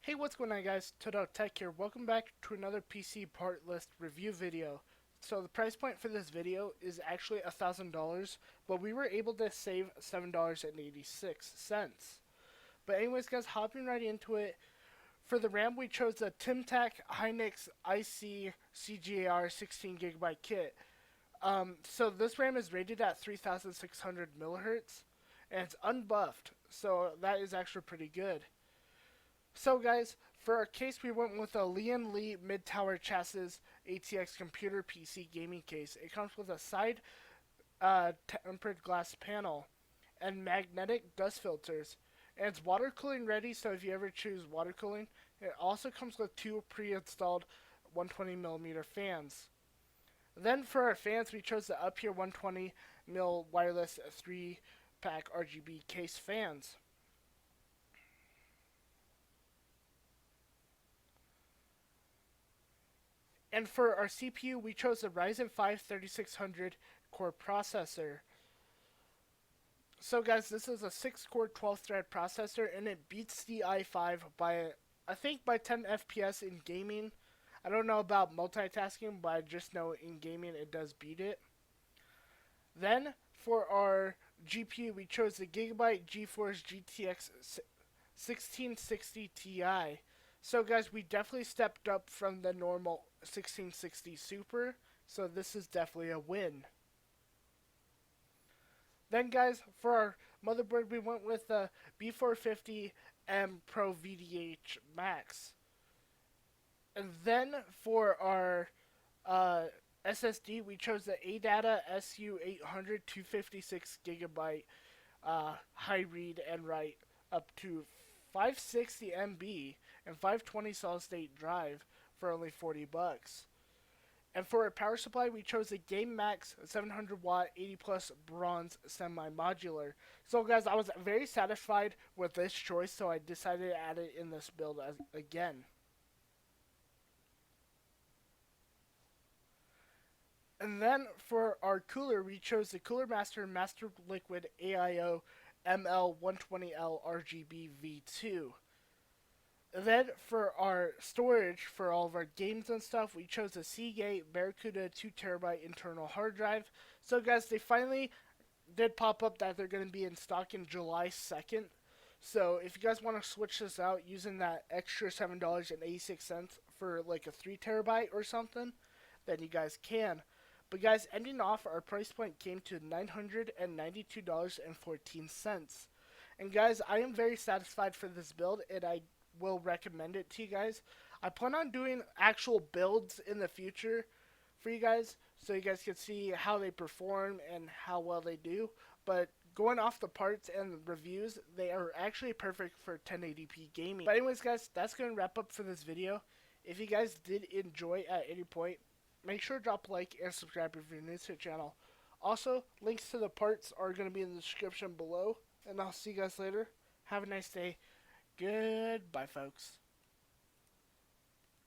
Hey, what's going on, guys? Todo Tech here. Welcome back to another PC part list review video. So the price point for this video is actually $1,000, but we were able to save $7.86. But anyways, guys, hopping right into it. For the RAM, we chose the Timtac Hynix IC CGAR 16GB kit. So this RAM is rated at 3600 millihertz, and it's unbuffed, so that is actually pretty good. So guys, for our case, we went with a Lian Li mid-tower chassis ATX computer PC gaming case. It comes with a side tempered glass panel and magnetic dust filters. And it's water cooling ready, so if you ever choose water cooling, it also comes with two pre-installed 120mm fans. Then for our fans, we chose the UpHere 120mm wireless 3-pack RGB case fans. And for our CPU, we chose the Ryzen 5 3600 core processor. So guys, this is a 6-core 12-thread processor, and it beats the i5 by, I think, by 10 FPS in gaming. I don't know about multitasking, but I just know in gaming it does beat it. Then, for our GPU, we chose the Gigabyte GeForce GTX 1660 Ti. So guys, we definitely stepped up from the normal 1660 Super, so this is definitely a win. Then guys, for our motherboard, we went with the B450M Pro VDH Max. And then for our SSD, we chose the ADATA SU800 256GB high read and write up to 560 MB and 520 solid state drive for only $40. And for a power supply, we chose the GameMax 700 watt 80 plus bronze semi modular. So guys, I was very satisfied with this choice, so I decided to add it in this build again. And then for our cooler, we chose the Cooler Master Master Liquid AIO ML120L RGB V2. Then for our storage for all of our games and stuff, we chose a Seagate Barracuda 2TB internal hard drive. So guys, they finally did pop up that they're going to be in stock in July 2nd. So if you guys want to switch this out using that extra $7.86 for like a 3TB or something, then you guys can. But guys, ending off, our price point came to $992.14. And guys, I am very satisfied for this build, and I will recommend it to you guys. I plan on doing actual builds in the future for you guys, so you guys can see how they perform and how well they do. But going off the parts and the reviews, they are actually perfect for 1080p gaming. But anyways, guys, that's going to wrap up for this video. If you guys did enjoy at any point, make sure to drop a like and subscribe if you're new to the channel. Also, links to the parts are going to be in the description below. And I'll see you guys later. Have a nice day. Goodbye, folks.